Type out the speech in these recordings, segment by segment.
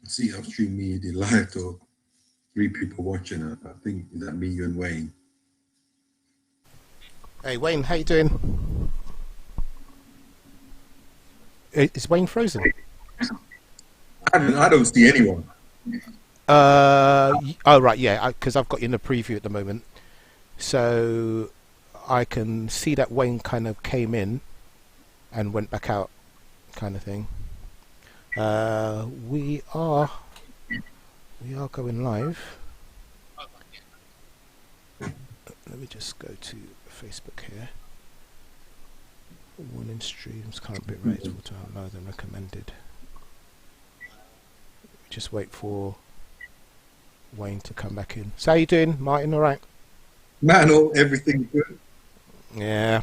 See Upstreamedia live talk. 3 people watching it. I think is that me, you, and Wayne. Hey Wayne, how you doing? Is Wayne frozen? I don't see anyone. Oh right, yeah, because I've got you in the preview at the moment, so I can see that Wayne kind of came in and went back out, kind of thing. We are going live. Let me just go to Facebook here. Warning streams can't be rated to allow them recommended. Just wait for Wayne to come back in. So how you doing, Martin? All right? Man, everything good. Yeah.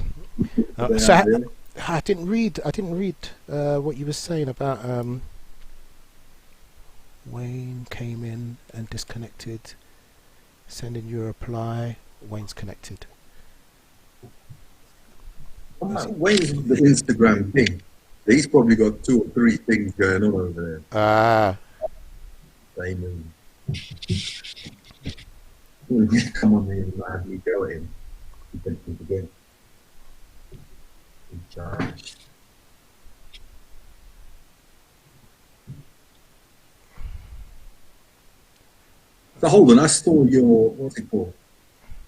They So out there. I didn't read. What you were saying about Wayne came in and disconnected. Sending you a reply. Wayne's connected. Wayne's the Instagram thing. He's probably got 2 or 3 things going on over there. Ah. Damon. Come on in, man. We go in. We can think again. In charge. So hold on, I saw your what's it called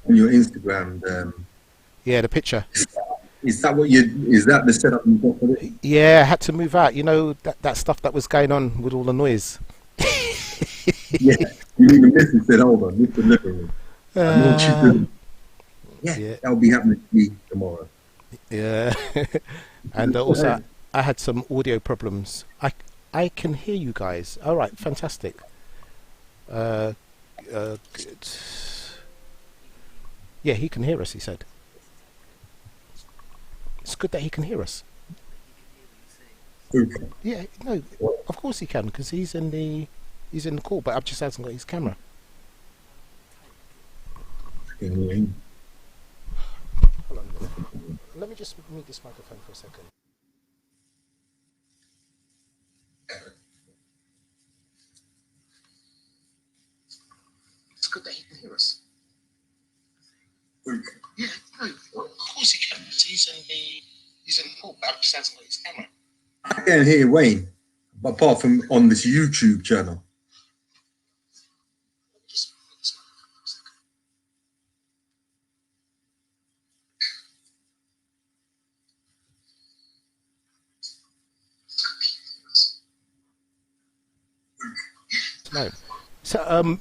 on your Instagram. Yeah, the picture. Is that what you? Is that the setup you got for it? Yeah, I had to move out. You know that stuff that was going on with all the noise. Yeah, you even Mrs. said, hold on, Mr. Liberal. I know what you're Uh, doing. Yeah, yeah, that'll be happening to me tomorrow. yeah. And also, I had some audio problems. I can hear you guys. All right, fantastic. Uh, good. Yeah, he can hear us. He said it's good that he can hear us. Okay. Yeah, no, of course he can because he's in the call, but I've just hasn't got his camera. Hold on a minute. Let me just mute this microphone for a second. It's good that he can hear us. Okay. Yeah, no, of course he can. 'Cause he's in the call, but I've just hasn't got his camera. I can't hear Wayne, apart from on this YouTube channel. Just mute this microphone for a second. No. So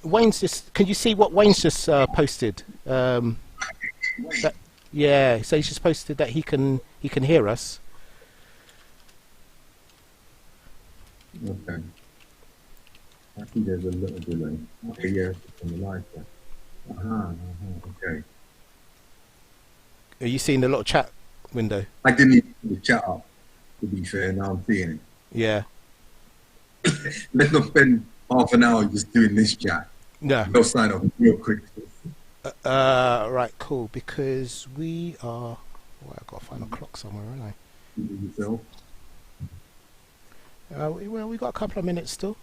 Wayne's just. Can you see what Wayne's just posted? That, yeah. So he's just posted that he can hear us. Okay. I think there's a little delay. Okay, yeah, it's on the live chat. Okay. Are you seeing the little chat window? I didn't even put the chat up, to be fair, now I'm seeing it. Yeah. Let's not spend half an hour just doing this chat. No. They'll sign off real quick. Right. Cool. Because we are. Well, I've got to find a clock somewhere, haven't Yourself. I? Well, we got a couple of minutes still.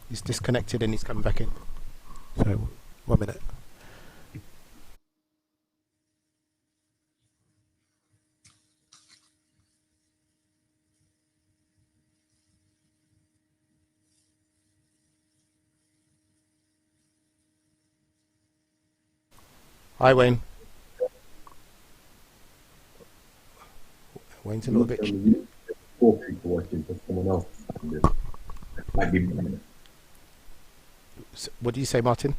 He's disconnected and he's coming back in. So, 1 minute. Hi, Wayne. Wayne's a little bit. 4 people watching for someone else. Might be What do you say, Martin?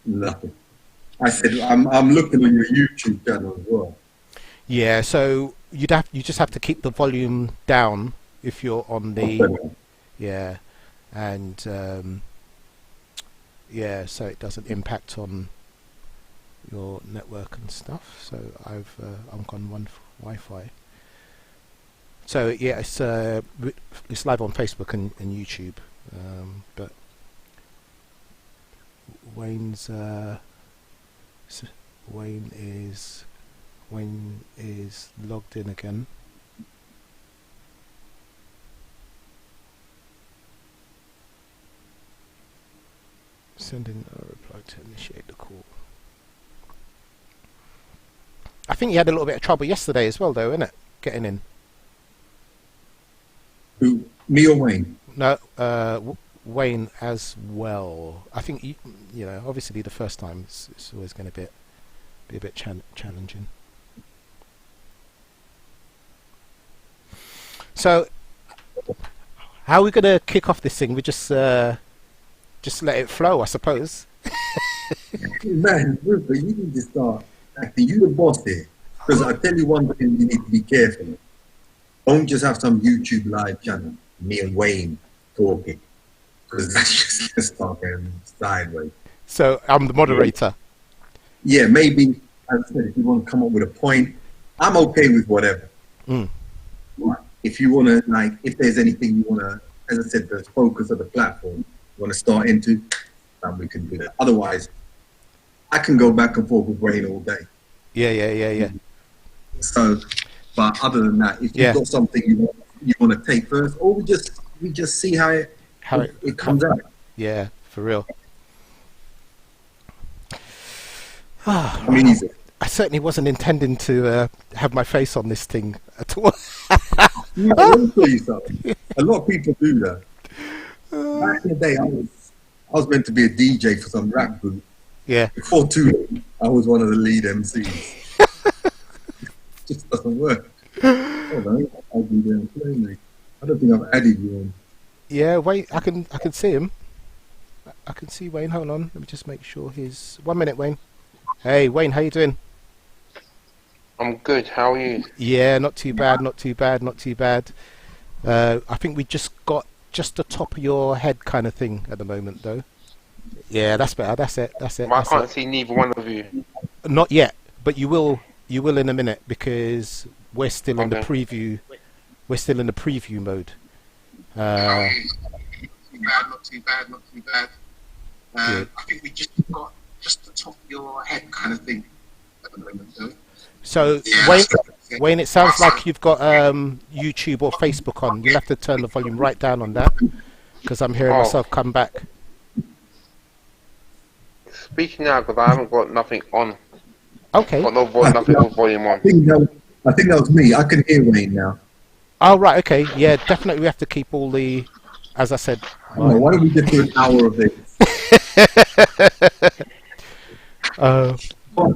nothing. I said I'm looking on your YouTube channel as well. Yeah. So you just have to keep the volume down if you're on the. Yeah, and yeah, so it doesn't impact on your network and stuff. So I'm on one Wi-Fi. So yeah, it's live on Facebook and YouTube, but Wayne's Wayne is logged in again. Sending a reply to initiate the call. I think you had a little bit of trouble yesterday as well, though, innit? Getting in. Who? Me or Wayne? No, Wayne as well. I think you know. Obviously, the first time it's always going to be a bit challenging. So, how are we going to kick off this thing? We just let it flow, I suppose. Man, Rupert, you need to start acting. You the boss here. Because I tell you one thing, you need to be careful. Don't just have some YouTube live channel, me and Wayne talking. Because that's just gonna start going sideways. So I'm the moderator. Yeah, maybe, as I said, if you want to come up with a point, I'm okay with whatever. Mm. If you want to, like, if there's anything you want to, as I said, the focus of the platform, you want to start into, then we can do that. Otherwise, I can go back and forth with Wayne all day. Yeah. So, but other than that, if you've got something you want to take first, or we just see how it comes out. Yeah, for real. I mean, easy. I certainly wasn't intending to have my face on this thing at all. Let me tell you something. A lot of people do that. Back in the day, I was meant to be a DJ for some rap group. Yeah. Before too long, I was one of the lead MCs. Just doesn't work. Hold on, I'll be there and play, mate. I don't think I've added you on. Yeah, wait, I can see him. I can see Wayne. Hold on, let me just make sure he's. 1 minute, Wayne. Hey, Wayne, how you doing? I'm good. How are you? Yeah, not too bad. I think we just got just the top of your head kind of thing at the moment, though. Yeah, that's better. That's it. I can't see neither one of you. Not yet, but you will in a minute because we're still in the preview. We're still in the preview mode. Not too bad. I think we just got just the top of your head kind of thing at the moment, though. So, Wayne, it sounds like you've got YouTube or Facebook on. You'll have to turn the volume right down on that because I'm hearing myself come back. Speaking now because I haven't got nothing on. Okay. Got nothing with volume on. I think that was me. I can hear Wayne now. Oh, right, okay. Yeah, definitely we have to keep all the, as I said. Oh, why don't we just do an hour of this?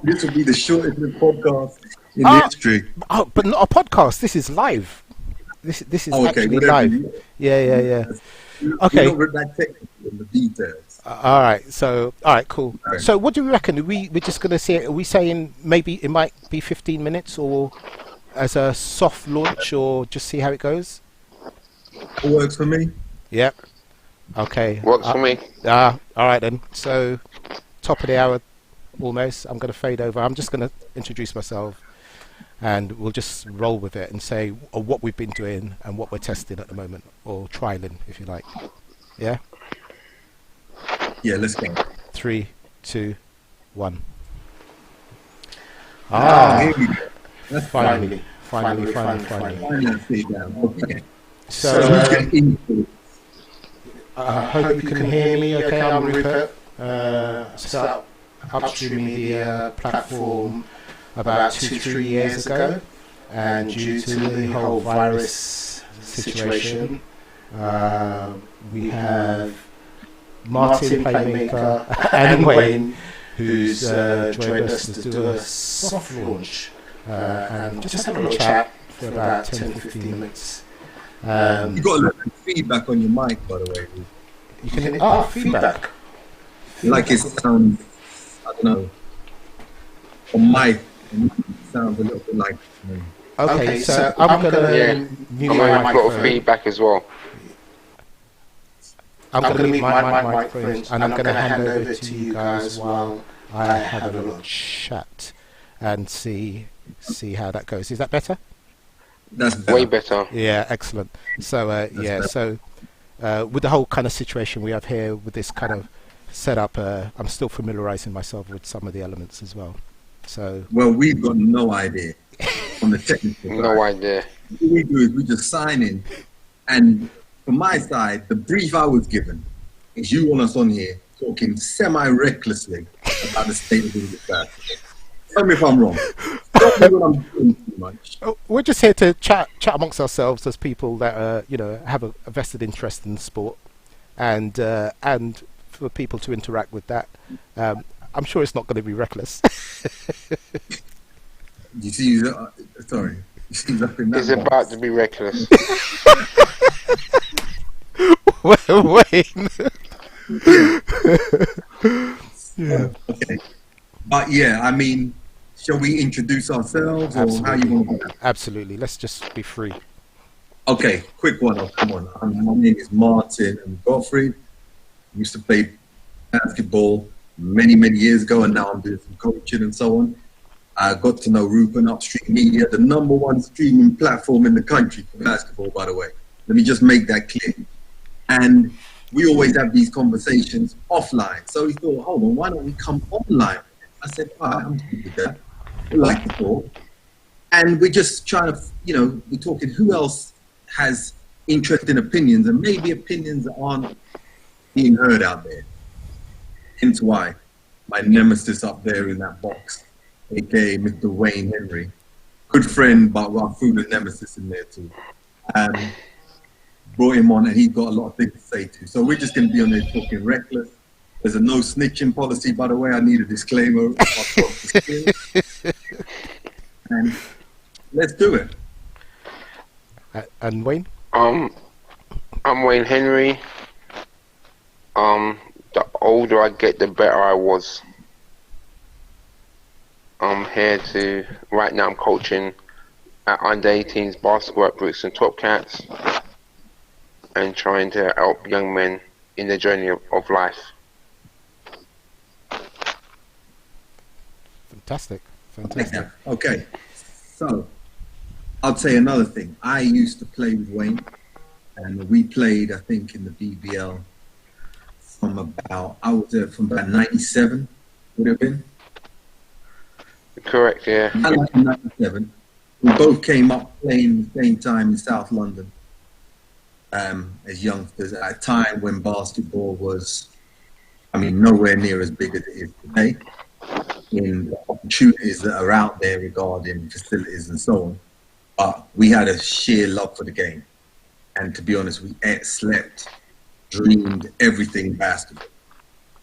This will be the shortest podcast in history. Oh, but not a podcast. This is live. This is actually live. Yeah. Okay. That technical in the details. All right. Cool. Right. So, what do we reckon? We're just going to see it. Are we saying maybe it might be 15 minutes, or as a soft launch, or just see how it goes? It works for me. Yep. Okay. Works for me. All right then. So, top of the hour, almost. I'm going to fade over. I'm just going to introduce myself, and we'll just roll with it and say what we've been doing and what we're testing at the moment, or trialing, if you like. Yeah. Yeah, let's go. 3, 2, 1. Here we go. That's Finally. Okay. So, I hope you can hear me okay. I'm Rupert. Set up Upstreamedia platform about 2-3 years ago, and due to the whole virus situation, we have Martin Playmaker and Wayne, who's joined us to do a soft launch and just have a little chat for about 10-15 minutes. You got a little feedback on your mic, by the way. You can feedback. Like it sounds, I don't know, on mic, it sounds a little bit like. Okay, so I'm gonna mute my microphone. Feedback as well. I'm going to mute my microphone, and I'm going to hand over to you guys while I have a little chat and see how that goes. Is that better? That's better. Way better. Yeah, excellent. So with the whole kind of situation we have here with this kind of setup, I'm still familiarizing myself with some of the elements as well. So we've got no idea on the technical side. No idea. What we do is we just sign in, and from my side, the brief I was given is you want us on here talking semi-recklessly about the state of English basketball. Tell me if I'm wrong. Tell me when I'm doing too much. We're just here to chat amongst ourselves as people that have a vested interest in the sport, and for people to interact with that. I'm sure it's not going to be reckless. You see, sorry. You see nothing. It's about to be reckless. Wayne. Yeah. Okay. But yeah, I mean, shall we introduce ourselves, or how you want to do that? Absolutely. Let's just be free. Okay, quick one. Oh, come on. My name is Martin and Gottfried. Used to play basketball many years ago, and now I'm doing some coaching and so on. I got to know Ruben, Upstreamedia, the #1 streaming platform in the country for basketball, by the way. Let me just make that clear. And we always have these conversations offline. So he thought, hold on, why don't we come online? I said, all right, I'm good with that. We like to talk. And we're just trying to, we're talking who else has interesting opinions, and maybe opinions that aren't being heard out there. Hence why my nemesis up there in that box, aka Mr. Wayne Henry, good friend, but I threw the nemesis in there too. Brought him on, and he's got a lot of things to say too. So we're just going to be on there talking reckless. There's a no snitching policy, by the way. I need a disclaimer. And let's do it. And Wayne? I'm Wayne Henry. The older I get, the better I was. I'm here right now I'm coaching at under 18s basketball at Bricks and Top Cats, and trying to help young men in the journey of life. Fantastic. Okay, so I'll say another thing. I used to play with Wayne, and we played, I think, in the BBL from about 97, would it have been? Correct, yeah. I like 97. We both came up playing at the same time in South London as youngsters at a time when basketball was, nowhere near as big as it is today, in the opportunities that are out there regarding facilities and so on. But we had a sheer love for the game. And to be honest, we ate, slept, dreamed everything basketball.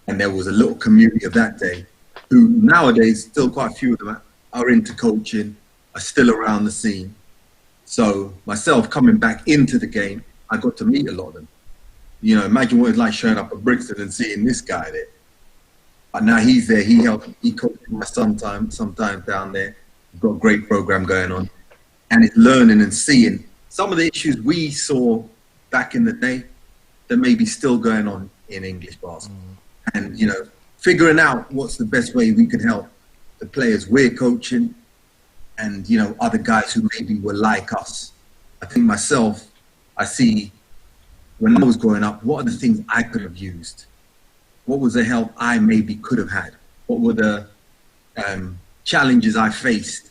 And there was a little community of that day who nowadays, still quite a few of them are into coaching, are still around the scene. So myself coming back into the game, I got to meet a lot of them. Imagine what it's like showing up at Brixton and seeing this guy there. But now he's there, he coaches my son sometimes down there. We've got a great program going on. And it's learning and seeing some of the issues we saw back in the day that may be still going on in English basketball. And, figuring out what's the best way we can help the players we're coaching and, other guys who maybe were like us. I think myself, I see when I was growing up, what are the things I could have used? What was the help I maybe could have had? What were the challenges I faced?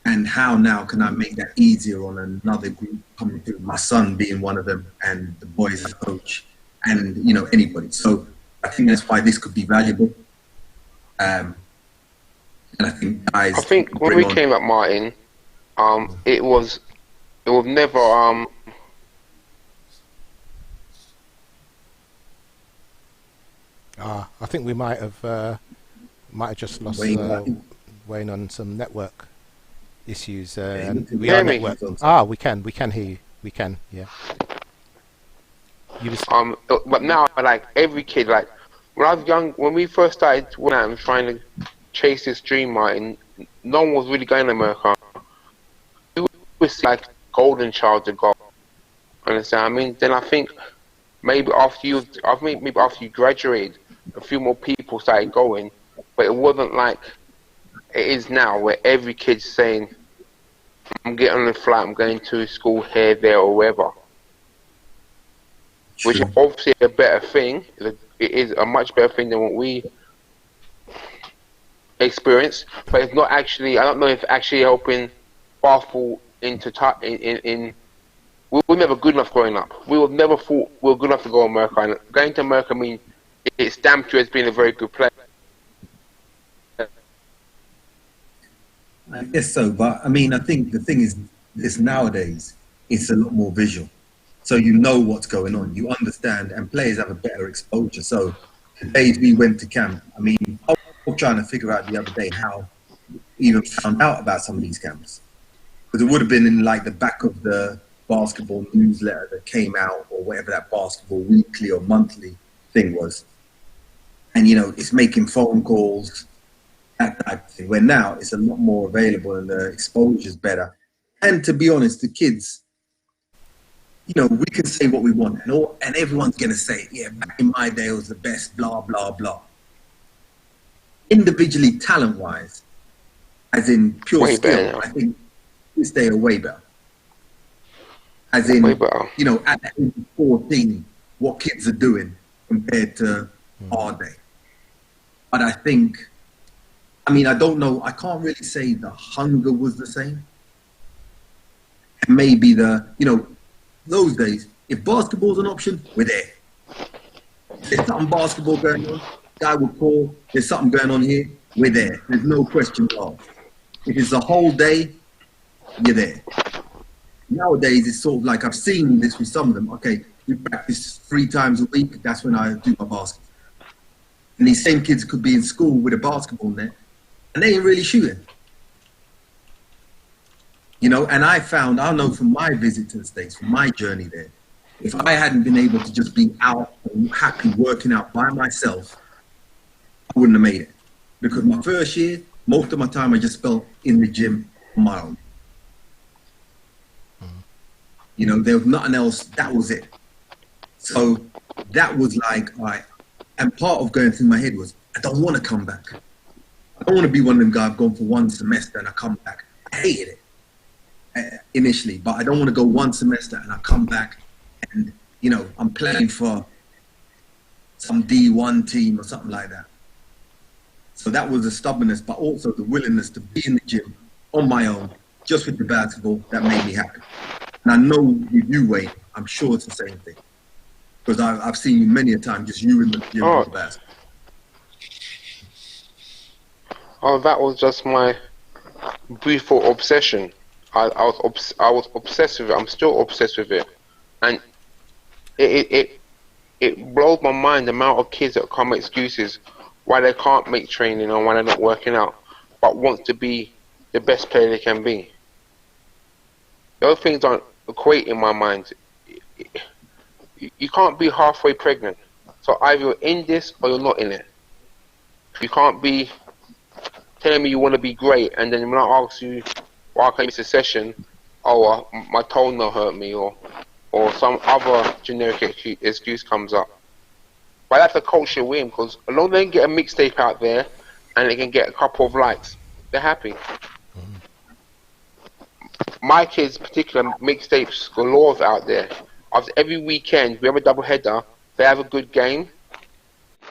And how now can I make that easier on another group coming through, my son being one of them, and the boys I coach, and anybody. So I think that's why this could be valuable. And I think guys. I think when we came up, Martin, it was never I think we might have just lost Wayne on some network issues. And we are network. We can hear you. We can, yeah. But now, like every kid, like when I was young, when we first started, when I was trying to chase this dream, Martin, no one was really going to America. It was like golden child to go. Understand? Then I think maybe after you graduated, a few more people started going, but it wasn't like it is now, where every kid's saying, "I'm getting on the flight, I'm going to school here, there, or wherever." Which is obviously a better thing. It is a much better thing than what we experienced, but it's not actually. I don't know if actually helping basketball in. We were never good enough growing up. We were never thought we were good enough to go to America. And going to America means it's stamped you as being a very good player. I guess so, but I mean, I think the thing is, this nowadays, it's a lot more visual. So you know what's going on, you understand, and players have a better exposure. So the days we went to camp, I mean, I was trying to figure out the other day how we even found out about some of these camps. Because it would have been in like the back of the basketball newsletter that came out, or whatever that basketball weekly or monthly thing was. And, you know, it's making phone calls, that type of thing. Where now it's a lot more available and the exposure's better. And to be honest, the kids, you know, we can say what we want, and everyone's going to say, yeah, back in my day it was the best, blah, blah, blah. Individually, talent-wise, as in pure Way skill, better. I think this day are way better. As in, Way better. you know, at 14, what kids are doing compared to our day. But I think, I mean, I don't know, I can't really say the hunger was the same. And maybe the, you know, those days, if basketball's an option, we're there. There's something basketball going on, guy will call, there's something going on here, we're there. There's no question asked. If it's a whole day, you're there. Nowadays, it's sort of like, I've seen this with some of them. Okay, we practice 3 times a week, that's when I do my basketball. And these same kids could be in school with a basketball net, and they ain't really shooting. You know, and I know from my visit to the States, from my journey there, if I hadn't been able to just be out and happy working out by myself, I wouldn't have made it. Because my first year, most of my time I just spent in the gym on my own. You know, there was nothing else, that was it. So that was like, all right. And part of going through my head was, I don't want to come back. I don't want to be one of them guys gone for 1 semester and I come back. I hated it initially, but I don't want to go 1 semester and I come back and, you know, I'm playing for some D1 team or something like that. So that was the stubbornness, but also the willingness to be in the gym on my own, just with the basketball, that made me happy. And I know with you, Wayne, I'm sure it's the same thing. Because I've seen you many a time, just you in the gym with the basketball. Oh, that was just my brief obsession. I was obsessed with it. I'm still obsessed with it, and it blows my mind the amount of kids that come with excuses why they can't make training or why they're not working out, but want to be the best player they can be. Those things don't equate in my mind. You can't be halfway pregnant. So either you're in this or you're not in it. You can't be telling me you want to be great and then when I ask you why can't I miss a session, my toenail hurt me or some other generic excuse comes up. But that's the culture we're in, because as long as they can get a mixtape out there and they can get a couple of likes, they're happy. My kids, particular mixtapes galore out there. After every weekend, we have a double header. They have a good game,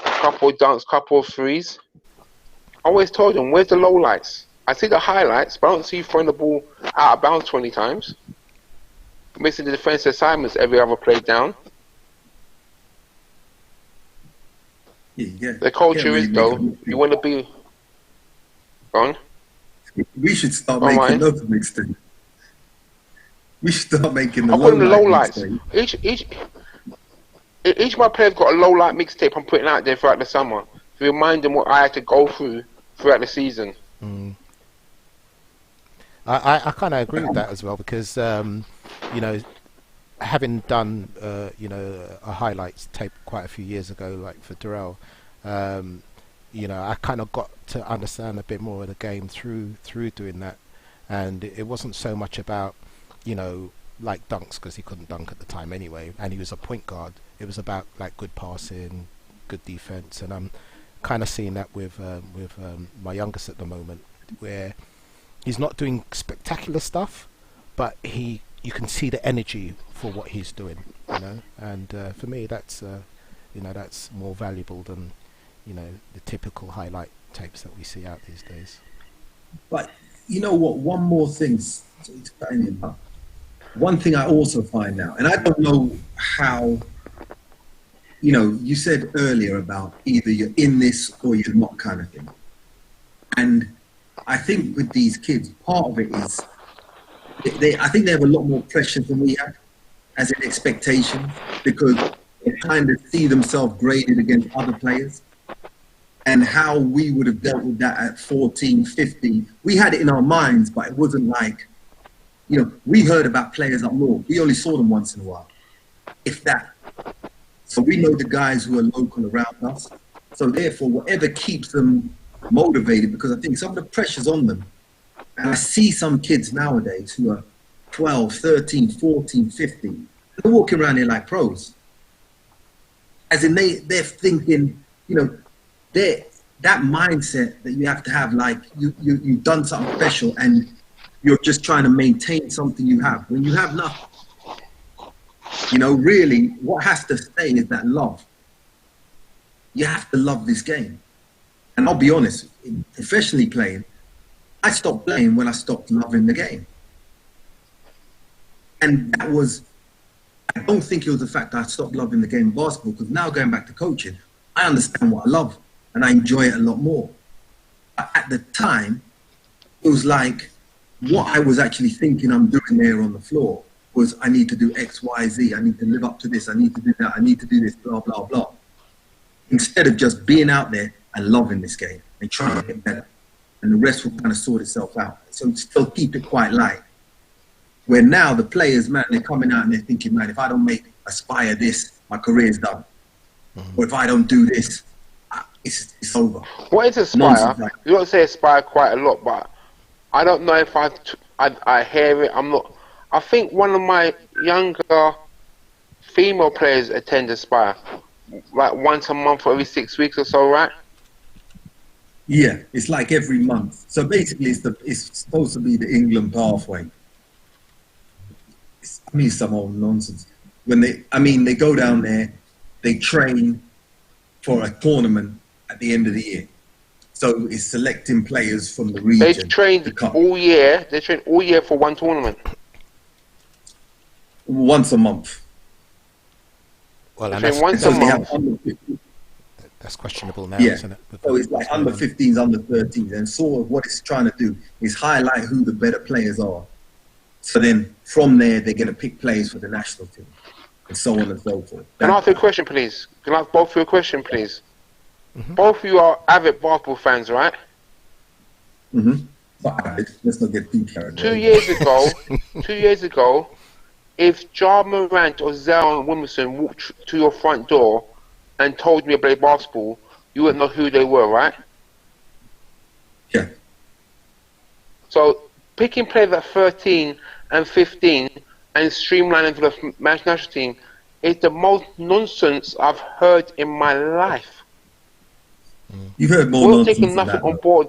a couple of dunks, couple of threes. I always told them, where's the lowlights? I see the highlights, but I don't see you throwing the ball out of bounds 20 times. Missing the defensive assignments every other play down. Yeah, the culture is, though, you want to be... on. We should start making those mixtapes. We should start making the low lights. Each of my players got a low light mixtape I'm putting out there throughout the summer to remind them what I had to go through throughout the season. I kind of agree with that as well, because you know, having done you know, a highlights tape quite a few years ago, like for Darrell, you know, I kind of got to understand a bit more of the game through doing that, and it wasn't so much about, you know, like dunks, because he couldn't dunk at the time anyway, and he was a point guard. It was about like good passing, good defense, and I'm kind of seeing that with my youngest at the moment, where he's not doing spectacular stuff, but you can see the energy for what he's doing, you know. And for me, that's you know, that's more valuable than, you know, the typical highlight tapes that we see out these days. But you know what? One more thing to explain one thing I also find now, and I don't know how you know, you said earlier about either you're in this or you're not kind of thing. And I think with these kids, part of it is I think they have a lot more pressure than we have as an expectation, because they kind of see themselves graded against other players. And how we would have dealt with that at 14, 15. We had it in our minds, but it wasn't like, you know, we heard about players up north. We only saw them once in a while, if that. So we know the guys who are local around us. So therefore, whatever keeps them motivated, because I think some of the pressure's on them. And I see some kids nowadays who are 12, 13, 14, 15. They're walking around here like pros. As in they're thinking, you know, that mindset that you have to have, like you've done something special and you're just trying to maintain something you have. When you have nothing, you know, really what has to stay is that love. You have to love this game. And I'll be honest, professionally playing, I stopped playing when I stopped loving the game. And that was, I don't think it was the fact that I stopped loving the game of basketball, because now going back to coaching, I understand what I love and I enjoy it a lot more. But at the time, it was like what I was actually thinking I'm doing there on the floor was I need to do X, Y, Z. I need to live up to this. I need to do that. I need to do this, blah, blah, blah. Instead of just being out there and loving this game and trying to get better. And the rest will kind of sort itself out. So still keep it quite light. Where now the players, man, they're coming out and they're thinking, man, if I don't aspire this, my career's done. Or if I don't do this, it's over. What is aspire? Like, you don't say aspire quite a lot, but I don't know if I hear it. I'm not. I think one of my younger female players attend aspire, like once a month or every 6 weeks or so, right? Yeah, it's like every month. So basically, it's supposed to be the England pathway. I mean, some old nonsense. When they go down there, they train for a tournament at the end of the year. So it's selecting players from the region. They trained all year. They trained all year for one tournament. Once a month. Well, and that's questionable now, isn't it? So it's like under 15s, under 13s, and sort of what it's trying to do is highlight who the better players are. So then from there, they're going to pick players for the national team, and so on and so forth. Can I ask you a question, please? Can I ask both of you a question, please? Mm-hmm. Both of you are avid basketball fans, right? Mm-hmm. Let's not get too carried away. 2 years ago, if Ja Morant or Zion Williamson walked to your front door and told me to play basketball, you wouldn't know who they were, right? Yeah. So picking players at 13 and 15 and streamlining for the national team is the most nonsense I've heard in my life. You've heard more We're nonsense taking nothing on board.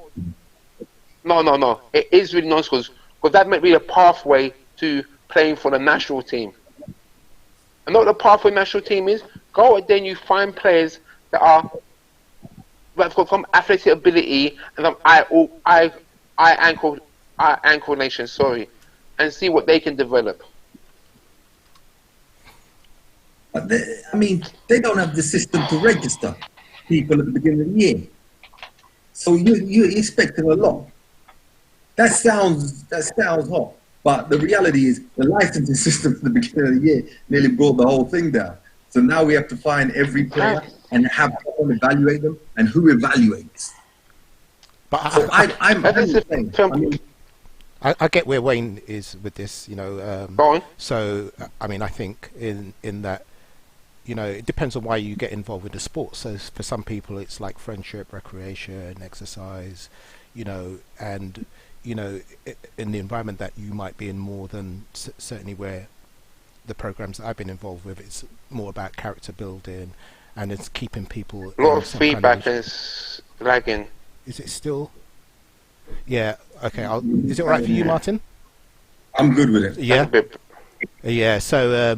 No. It is really nonsense, because that might be a pathway to playing for the national team. And what the pathway national team is, go and then you find players that have got some athletic ability and some eye ankle nation, and see what they can develop. But they don't have the system to register people at the beginning of the year. So you're expecting a lot. That sounds hot. But the reality is the licensing system at the beginning of the year nearly brought the whole thing down. So now we have to find every player and have someone evaluate them, and who evaluates. But so I get where Wayne is with this, you know. Go on. So I mean, I think in that, you know, it depends on why you get involved with the sport. So for some people, it's like friendship, recreation, exercise, you know, and you know, in the environment that you might be in more than certainly where the programs that I've been involved with, it's more about character building and it's keeping people. A lot of feedback is lagging. Is it still? Yeah. Okay. Is it all right for you, Martin? I'm good with it. Yeah. Yeah. So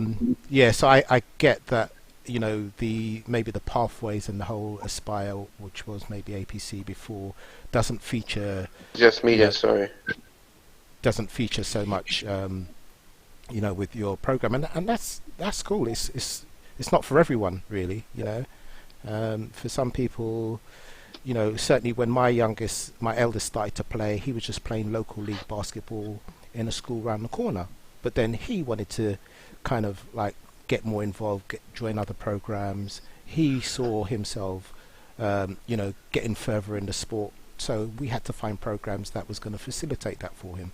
so I get that. You know, maybe the pathways and the whole Aspire, which was maybe APC before, doesn't feature. Just media, sorry. Doesn't feature so much, you know, with your program, and that's cool. It's it's not for everyone, really. For some people, certainly when my eldest started to play, he was just playing local league basketball in a school round the corner. But then he wanted to kind of like get more involved, join other programs. He saw himself, getting further in the sport. So we had to find programs that was going to facilitate that for him.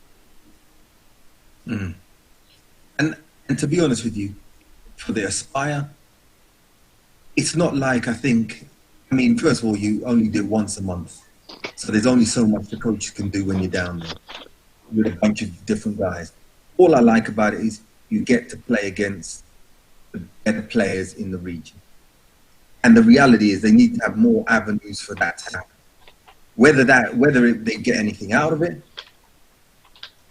Mm. And to be honest with you, for the Aspire, it's not like first of all, you only do once a month. So there's only so much the coach can do when you're down there with a bunch of different guys. All I like about it is you get to play against the better players in the region. And the reality is they need to have more avenues for that to happen. Whether they get anything out of it,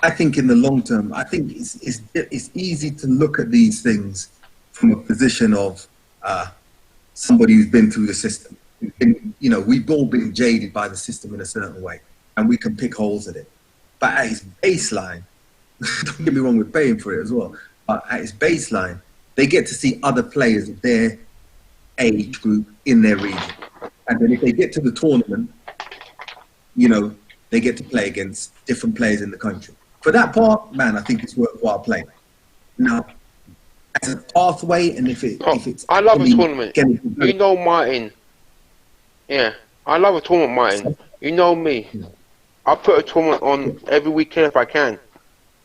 I think in the long term, I think it's easy to look at these things from a position of somebody who's been through the system. We've all been jaded by the system in a certain way, and we can pick holes in it. But at its baseline, don't get me wrong, we're paying for it as well, but at its baseline, they get to see other players of their age group in their region. And then if they get to the tournament, they get to play against different players in the country. For that part, man, I think it's worthwhile playing. Now, as a pathway, and if it's... I love a tournament. Martin. Yeah, I love a tournament, Martin. You know me. I put a tournament on every weekend if I can.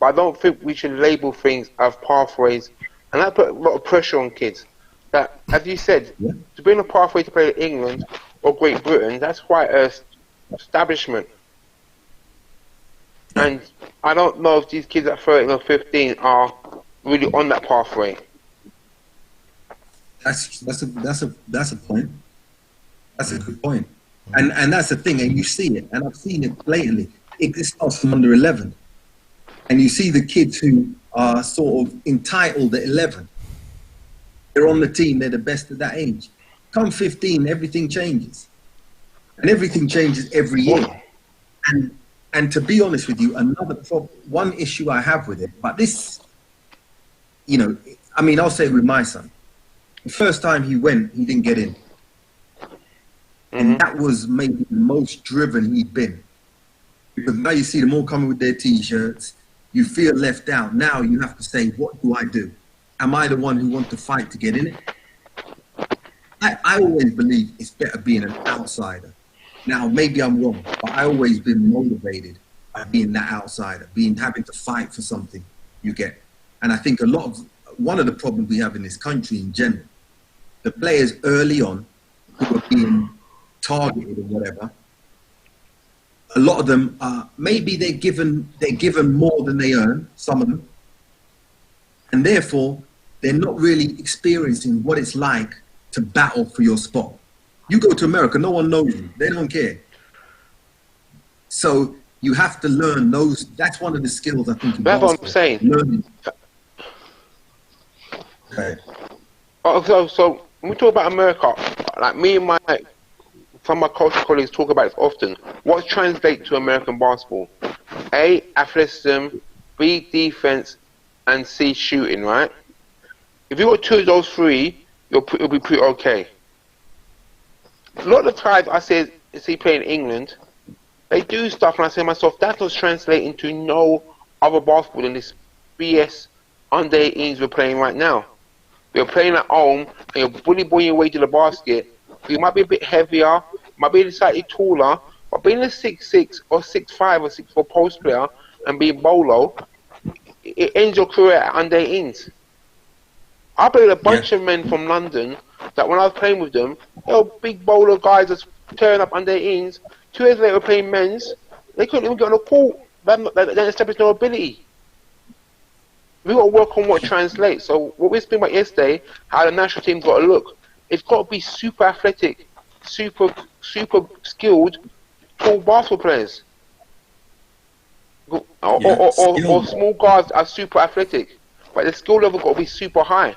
But I don't think we should label things as pathways. And that put a lot of pressure on kids. That, as you said, to be in a pathway to play in England or Great Britain, that's quite an establishment. And I don't know if these kids at 13 or 15 are really on that pathway. That's a point. That's a good point. And that's the thing, and you see it, and I've seen it blatantly. It starts from under 11. And you see the kids who are sort of entitled at 11. They're on the team, they're the best at that age. Come 15, everything changes. And everything changes every year. And to be honest with you, one issue I have with it, but this, I'll say it with my son. The first time he went, he didn't get in. And that was maybe the most driven he'd been. Because now you see them all coming with their T-shirts. You feel left out. Now you have to say, what do I do? Am I the one who wants to fight to get in it? I always believe it's better being an outsider. Now, maybe I'm wrong, but I always been motivated by being that outsider, having to fight for something you get. And I think one of the problems we have in this country in general, the players early on who are being targeted or whatever, a lot of them maybe they're given more than they earn, some of them, and therefore they're not really experiencing what it's like to battle for your spot. You go to America, no one knows you. They don't care. So you have to learn those. That's one of the skills I think. That's what I'm saying. Learning. Okay. So when we talk about America, like me and some of my cultural colleagues talk about it often. What translates to American basketball? A, athleticism, B, defense, and C, shooting, right? If you got two of those three, you'll be pretty okay. A lot of the times I see play in England, they do stuff and I say to myself, that does translate into no other basketball than this BS under 18s we're playing right now. You're playing at home and you're bully boying your way to the basket. You might be a bit heavier, might be slightly taller, but being a 6'6" or 6'5" or 6'4" post player and being bolo, it ends your career at under 18s. I played a bunch of men from London that when I was playing with them, they were big bowler guys that's tearing up under 18s. 2 years later playing men's, they couldn't even get on a court. They established no ability. We've got to work on what translates. So what we were speaking about yesterday, how the national team's got to look, it's got to be super athletic, super skilled, tall basketball players. Or small guards are super athletic, but the skill level got to be super high.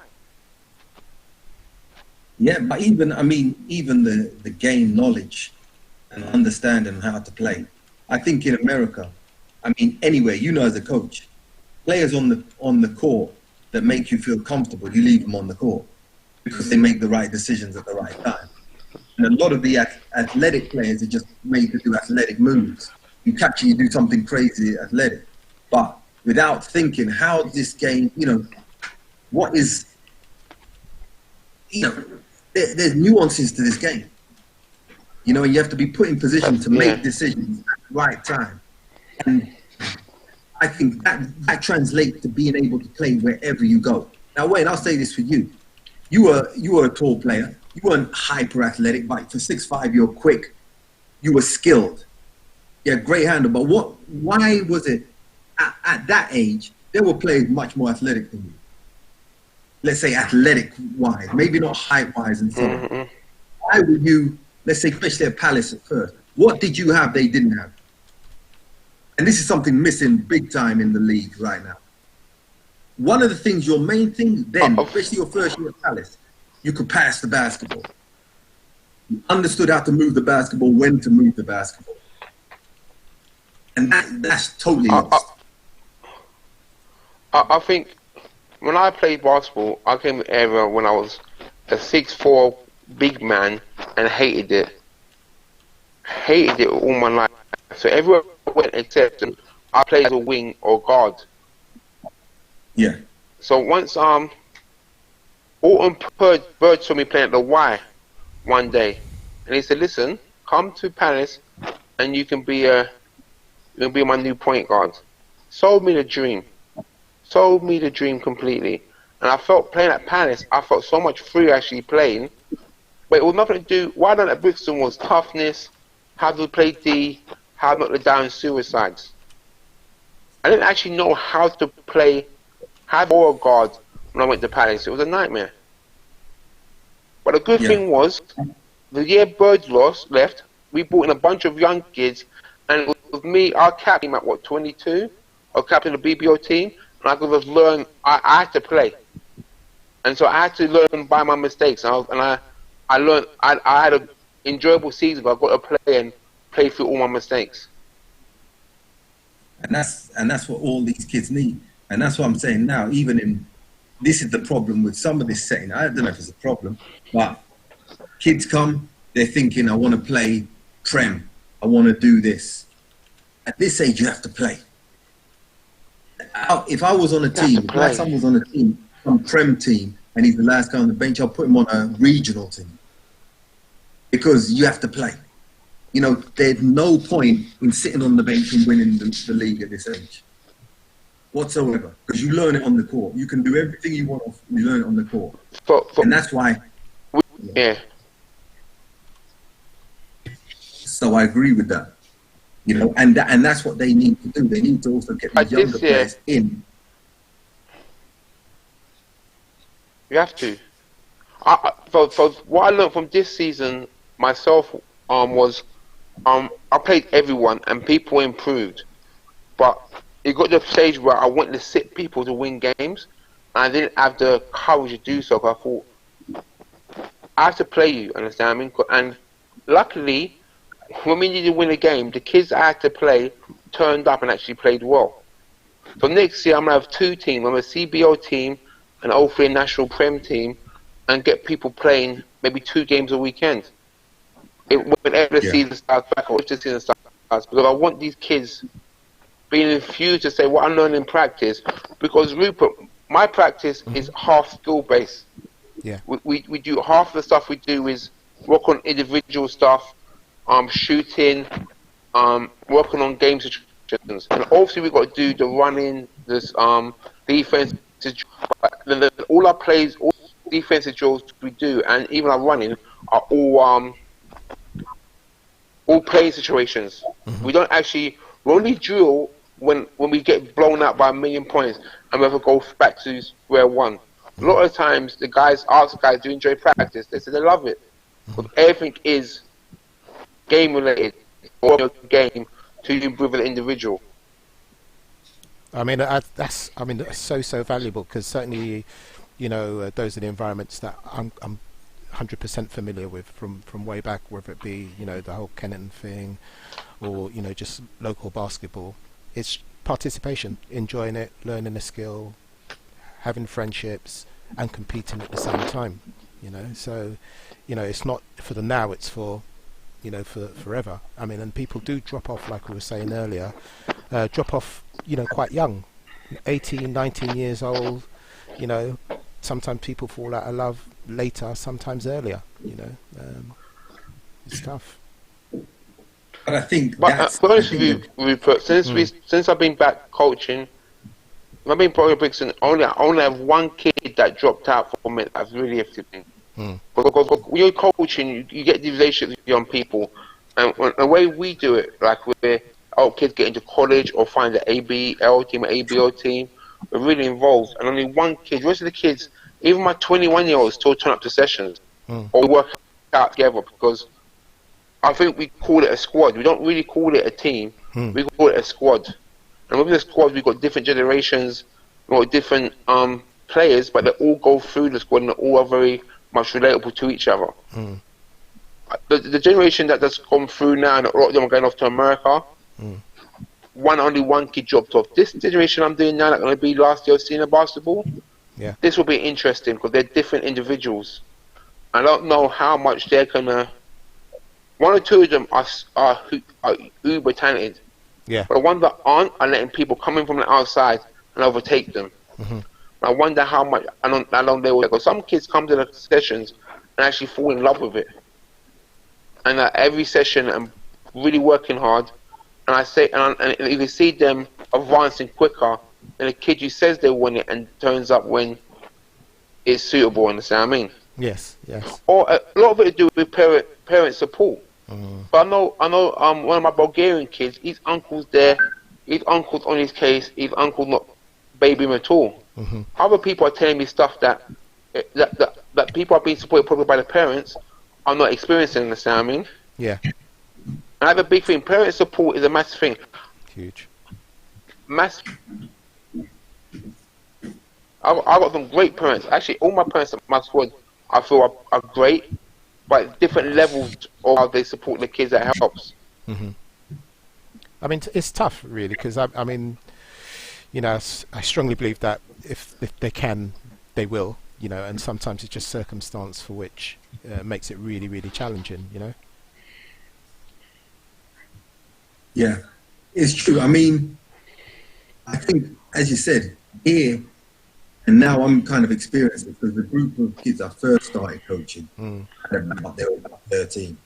Yeah, but even the game knowledge and understanding how to play. I think in America, anyway, as a coach, players on the court that make you feel comfortable, you leave them on the court. because they make the right decisions at the right time. And a lot of the athletic players are just made to do athletic moves. You catch it, you do something crazy athletic, but without thinking how this game, what is, there's nuances to this game. And you have to be put in position to make decisions at the right time. And I think that translates to being able to play wherever you go. Now, Wayne, I'll say this for you. You were a tall player. You weren't hyper athletic, but for 6'5", you're quick. You were skilled. You had great handle. But why was it at that age, there were players much more athletic than you? Let's say athletic-wise, maybe not height-wise and so on. Why were you, let's say, especially at Palace at first, what did you have they didn't have? And this is something missing big time in the league right now. One of the things, your main thing then, especially your first year at Palace, you could pass the basketball. You understood how to move the basketball, when to move the basketball. And that's totally lost. I think when I played basketball, I came to an era when I was a 6'4" big man and hated it. Hated it all my life. So everywhere I went except I played as a wing or guard. Yeah. So once Alton Bird saw me playing at the Y one day, and he said, "Listen, come to Palace, and you can be my new point guard." Sold me the dream. Sold me the dream completely. And I felt playing at Palace, I felt so much free actually playing. But it was nothing to do. Why done at Brixton was toughness, how to play D, how not to down suicides. I didn't actually know how to play, how to be a guard when I went to Palace. It was a nightmare. But the good thing was, the year Birds left, we brought in a bunch of young kids, and it was me, our captain at 22, or captain of the BBO team, and I could have learned, I had to play. And so I had to learn by my mistakes, and I learned, I had an enjoyable season, but I got to play and play through all my mistakes. And that's what all these kids need. And that's what I'm saying now, this is the problem with some of this setting. I don't know if it's a problem, but kids come, they're thinking, I want to play Prem. I want to do this. At this age, you have to play. If I was on a team, if my son was on a team, some Prem team, and he's the last guy on the bench, I'll put him on a regional team. Because you have to play. There's no point in sitting on the bench and winning the league at this age. Whatsoever. Because you learn it on the court. You can do everything you want, you learn it on the court. And that's why... Yeah. So I agree with that. And that's what they need to do. They need to also get the younger players in. You have to. So what I learned from this season myself was I played everyone and people improved, but it got to the stage where I wanted to sit people to win games, and I didn't have the courage to do so. Cause I thought I have to play you, understand me? And luckily, when we needed to win a game, the kids I had to play turned up and actually played well. So next year I'm gonna have two teams. I'm a CBO team and hopefully a national Prem team, and get people playing maybe 2 games a weekend. Whenever the season starts back, or if the season starts, because I want these kids being infused to say what I learned in practice. Because Rupert, my practice is half skill based. Yeah. We do half the stuff we do is work on individual stuff, shooting, working on game situations, and obviously we've got to do the running, this defense. All our plays, all defensive drills we do, and even our running are all playing situations. We don't actually, we only drill when we get blown out by 1 million points and we have to go back to square one. A lot of times the guys ask guys do you enjoy practice. They say they love it, but everything is game related or your game to improve an individual. I mean, that's so valuable, because certainly, those are the environments that I'm 100% familiar with from way back, whether it be the whole Kennington thing, or just local basketball. It's participation, enjoying it, learning a skill, having friendships, and competing at the same time. you know. So, you know, it's not for the now, it's for, you know, for forever. I mean, and people do drop off, like we were saying earlier, drop off, you know, quite young, 18, 19 years old, you know. Sometimes people fall out of love later, sometimes earlier, you know. It's tough. But I think But that's... to be honest with you, Rupert, since I've been back coaching, I've been probably Brixton, I only have one kid that dropped out from it that's really affected me. Because when you're coaching, you get these relationships with young people, and the way we do it, like where our kids get into college or find the ABL team or ABO team, we're really involved. And only one kid, the rest of the kids, even my 21-year-olds still turn up to sessions or work out together, because I think we call it a squad. We don't really call it a team. We call it a squad. And within the squad, we've got different generations, we've got different players, but they all go through the squad and they all are very much relatable to each other. The generation that's gone through now, and a lot of them are going off to America, only one kid dropped off. This generation I'm doing now, that's going to be last year of senior basketball, this will be interesting because they're different individuals. I don't know how much they're going to... One or two of them are uber talented. But the ones that aren't are letting people come in from the outside and overtake them. I wonder how long they will go. Some kids come to the sessions and actually fall in love with it. And every session I'm really working hard. And I say, and you can see them advancing quicker than a kid who says they want it and turns up when it's suitable. Understand what I mean? Yes. Or a lot of it to do with parent support. But I know one of my Bulgarian kids, his uncle's there, his uncle's on his case, his uncle's not baby him at all. Other people are telling me stuff that people are being supported probably by the parents are not experiencing, understand what I mean? Yeah. And I have a big thing, parent support is a massive thing. Huge. Massive. I've got some great parents. Actually, all my parents at my squad, I feel are great, but different levels of how they support the kids, that helps. I mean, it's tough, really, because I mean, you know, I strongly believe that if they can, they will, you know, and sometimes it's just circumstance for which makes it really, really challenging, you know. Yeah, it's true. I mean, I think, as you said, here, and now I'm kind of experiencing it, because the group of kids I first started coaching, they were about 13.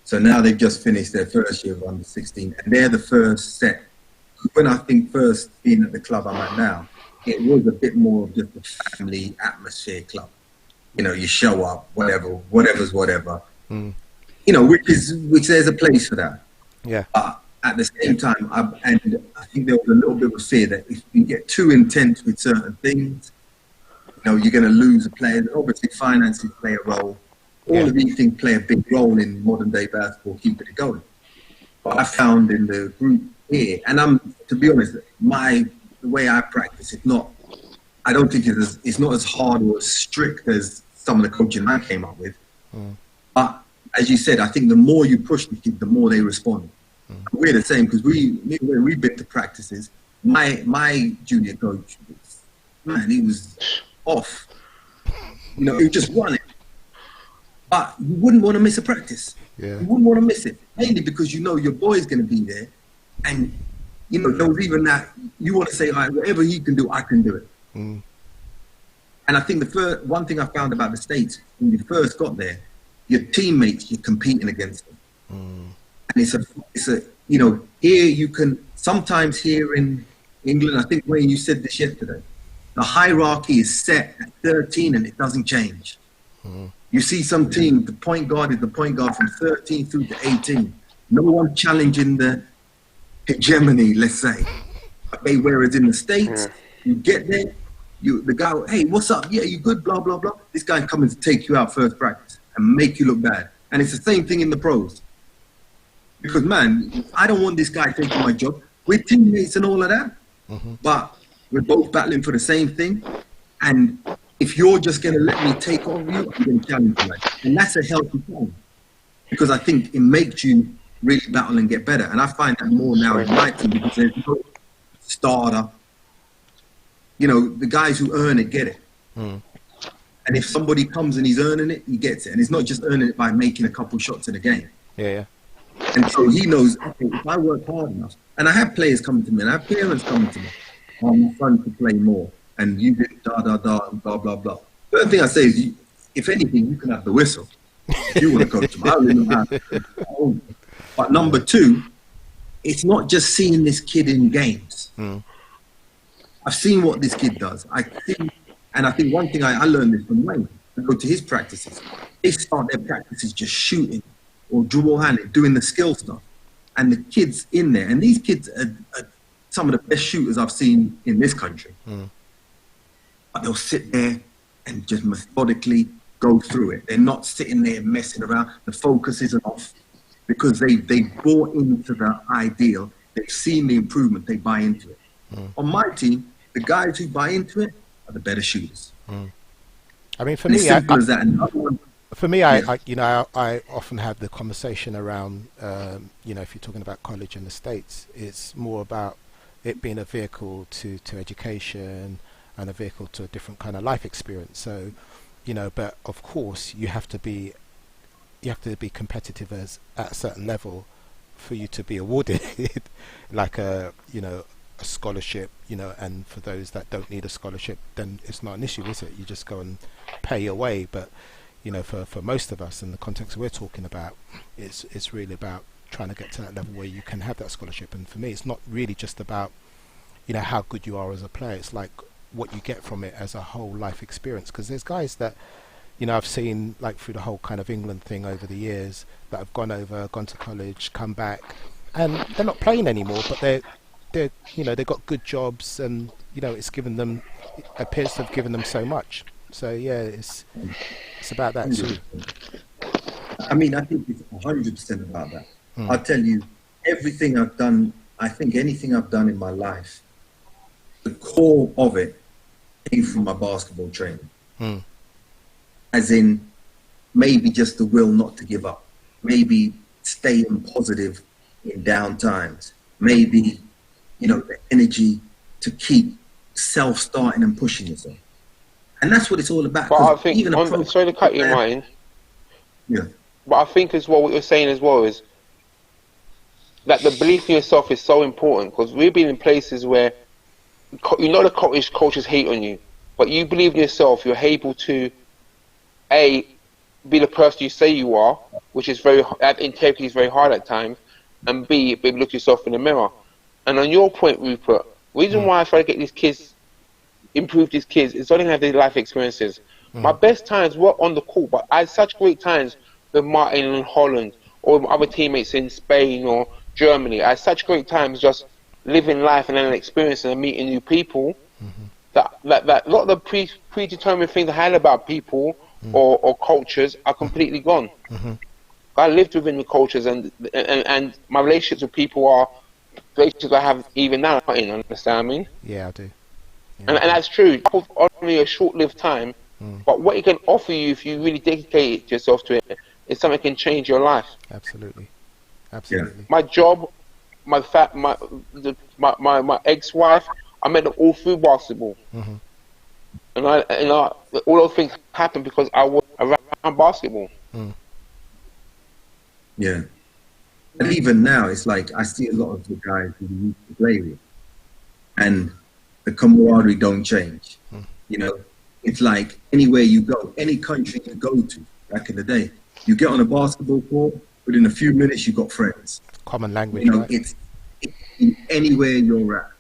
So now they've just finished their first year of under 16, and they're the first set. When I think first being at the club I'm at now, it was a bit more of just a family atmosphere club. You know, you show up, whatever's whatever. You know, which there's a place for that. Yeah. But at the same time, I think there was a little bit of fear that if you get too intense with certain things, you know, you're going to lose a player. Obviously, finances play a role. All of these things play a big role in modern day basketball, keeping it going. But I found in the group here, and to be honest, the way I practice, I don't think it's not as hard or as strict as some of the coaching I came up with. But as you said, I think the more you push the kids, the more they respond. We're the same, because when we've been to practices, my junior coach, man, he was off. You know, he was just running. But you wouldn't want to miss a practice. You wouldn't want to miss it, mainly because you know your boy's going to be there. And, you know, there was even that, you want to say, all right, whatever he can do, I can do it. And I think one thing I found about the States, when you first got there, your teammates, you're competing against them. And it's a, you know, here you can, sometimes here in England, I think, Wayne, you said this yesterday, the hierarchy is set at 13 and it doesn't change. You see some team, the point guard is the point guard from 13 through to 18. No one challenging the hegemony, let's say. Okay, whereas in the States, you get there, the guy, hey, what's up? Yeah, you good? Blah, blah, blah. This guy's coming to take you out first practice and make you look bad. And it's the same thing in the pros. Because, man, I don't want this guy taking my job. We're teammates and all of that, but we're both battling for the same thing. And if you're just going to let me take over you, I'm going to challenge you. And that's a healthy thing. Because I think it makes you really battle and get better. And I find that more now in my team, because there's no starter. You know, the guys who earn it get it. And And if somebody comes and he's earning it, he gets it. And it's not just earning it by making a couple shots in a game. Yeah. And so he knows, okay, if I work hard enough, and I have players coming to me, and I have parents coming to me, my son could play more, and you did and blah, blah, blah. The other thing I say is, if anything, you can have the whistle. If you want to coach him, I don't really know how. But number two, it's not just seeing this kid in games. I've seen what this kid does. I think one thing I learned this from Wayne. I go to his practices. They start their practices just shooting or dribble handling, doing the skill stuff. And the kids in there, and these kids are some of the best shooters I've seen in this country. But they'll sit there and just methodically go through it. They're not sitting there messing around. The focus isn't off because they bought into the ideal. They've seen the improvement. They buy into it. On my team, the guys who buy into it are the better shooters. I mean, for And me, it's simple as that. And for me, I often have the conversation around, if you're talking about college in the States, it's more about it being a vehicle to education and a vehicle to a different kind of life experience. So, but of course you have to be competitive at a certain level for you to be awarded like a scholarship, and for those that don't need a scholarship, then it's not an issue, is it? You just go and pay your way. But for most of us in the context we're talking about, it's really about trying to get to that level where you can have that scholarship. And for me, it's not really just about how good you are as a player. It's like what you get from it as a whole life experience, because there's guys that I've seen like through the whole kind of England thing over the years that have gone to college, come back, and they're not playing anymore, but they've got good jobs, and it's appears to have given them so much. So yeah, it's about that too. I mean, I think it's 100% about that. I'll tell you, everything I've done, I think anything I've done in my life, the core of it came from my basketball training. As in, maybe just the will not to give up, maybe staying positive in down times, maybe the energy to keep self-starting and pushing yourself. And that's what it's all about. But I think, sorry to cut you, Martin. Yeah. But I think as well, what you're saying as well is that the belief in yourself is so important, because we've been in places where the coaches hate on you, but you believe in yourself. You're able to A, be the person you say you are, which is that integrity is very hard at times, and B, be able to look yourself in the mirror. And on your point, Rupert, the reason why I try to get these kids, improve these kids, is so they can have their life experiences. My best times were on the court, but I had such great times with Martin in Holland, or with other teammates in Spain or Germany. I had such great times just living life and then experiencing and meeting new people, that a lot of the predetermined things I had about people or cultures are completely gone. I lived within the cultures, and my relationships with people are relationships I have even now. Understand what I mean? Yeah, I do. Yeah. And that's true. Only a short-lived time, but what it can offer you if you really dedicate yourself to it is something that can change your life. Absolutely. Yeah. My job, my ex-wife, I met them all through basketball, and all those things happened because I was around basketball. Yeah. And even now, it's like I see a lot of the guys who we used to play with, and the camaraderie don't change. It's like anywhere you go, any country you go to, back in the day, you get on a basketball court, within a few minutes you got friends. Common language. Right? It's in anywhere you're at.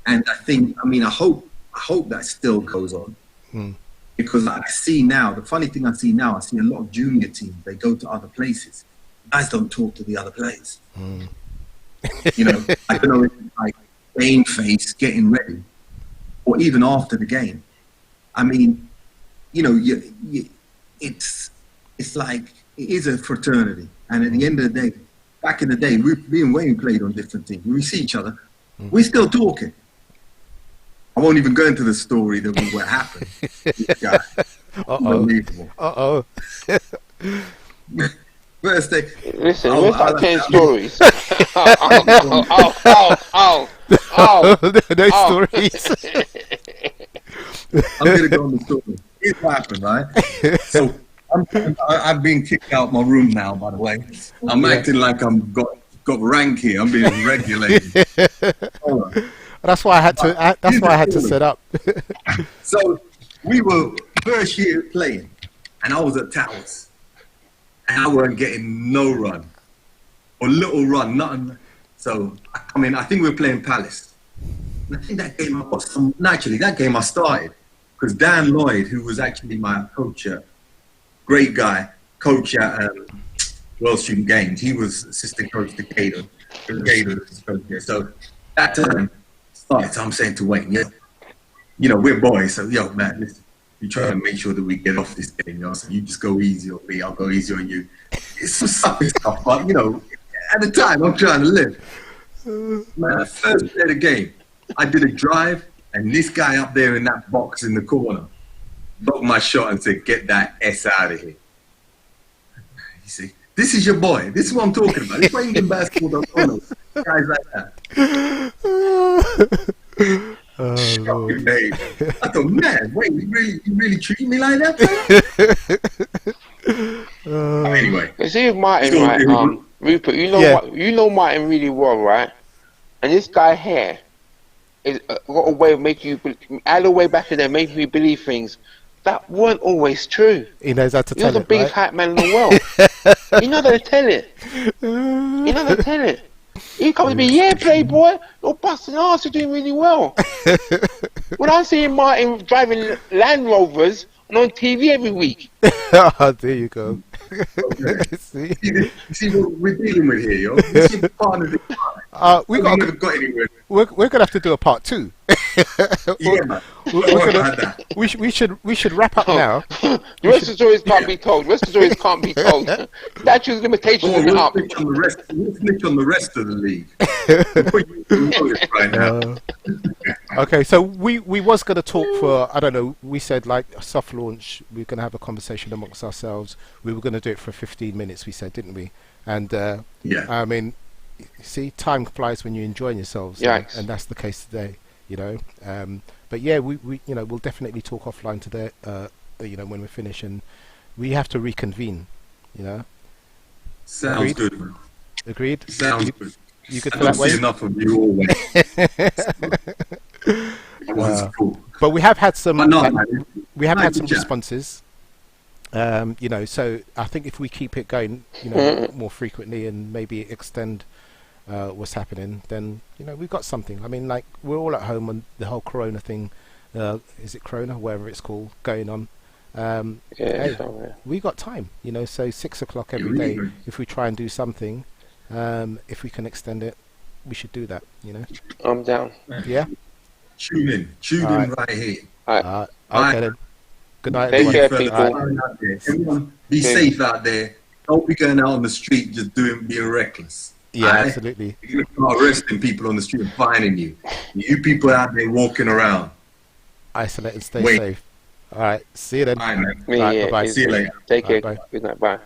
And I hope that still goes on. Because I see now, the funny thing I see now, I see a lot of junior teams, they go to other places. Guys don't talk to the other players. I don't know if it's like game face, getting ready, or even after the game. I mean, it's like, it is a fraternity. And at the end of the day, back in the day, me and Wayne played on different teams. When we see each other, we're still talking. I won't even go into the story that what happened. Unbelievable. First day. Listen, we're like 10 stories. No stories. I'm going to go on the story. here's what happened, right? So I've been kicked out my room now, by the way. I'm acting like I'm got rank here. I'm being regulated. Hold on. That's why I had to. That's why I had to set up. So we were first year playing, and I was at Towers, and I weren't getting no run or little run, nothing. So I come in. I think we were playing Palace. And I think that game that game I started because Dan Lloyd, who was actually my coach, great guy, coach at World Student Games. He was assistant coach to Gator. So that time started. So I'm saying to Wayne, we're boys. So man, listen, we try to make sure that we get off this game. So you just go easy on me. I'll go easy on you. It's some stuff, but at the time I'm trying to live. Man, first play of the game, I did a drive, and this guy up there in that box in the corner blocked my shot and said, "Get that S out of here." You see, this is your boy. This is what I'm talking about. This is why England basketball don't follow guys like that. Shocking, babe. I thought, man, wait, you really treat me like that? Anyway, see with Martin, right? Rupert, you know Martin really well, right? And this guy here is got a way of making you, all the way back in there, making you believe things that weren't always true. He knows how to tell it. He's the biggest hype man in the world. You know how to tell it. He comes to me, yeah, Playboy, you're busting ass, you're doing really well. When I'm seeing Martin driving Land Rovers and on TV every week. Oh, there you go. Okay. See what we're dealing with here, yo. This is part of the crime. We're gonna have to do a part 2. Yeah, we should wrap up now. The rest of the stories can't be told. Statute of limitations is up. We'll snitch on the rest of the league. Right now. Okay, so we was going to talk for, I don't know, we said like a soft launch, we're going to have a conversation amongst ourselves. We were going to do it for 15 minutes, we said, didn't we? And I mean, see, time flies when you're enjoying yourselves. And that's the case today, but yeah, we we'll definitely talk offline today, when we finish, and we have to reconvene, Sounds good, man. Agreed? Sounds good. You could I don't see enough of you always. Cool. But we have had some. We have had some chat. responses. So I think if we keep it going, more frequently and maybe extend what's happening, then we've got something. I mean, like we're all at home on the whole Corona thing. Is it Corona, wherever it's called, going on? We got time. So 6 o'clock every day. If we try and do something. If we can extend it, we should do that, I'm down. Yeah? Tune in right here. All right. Okay then. Good night, Take everyone. care, people. Everyone, be safe out there. Don't be going out on the street just being reckless. Yeah, absolutely. You're going to start arresting people on the street and finding you. You people out there walking around. Isolate and stay safe. All right. See you then. All right, man. Bye-bye. See you later. Take care. Bye. Good night. Bye.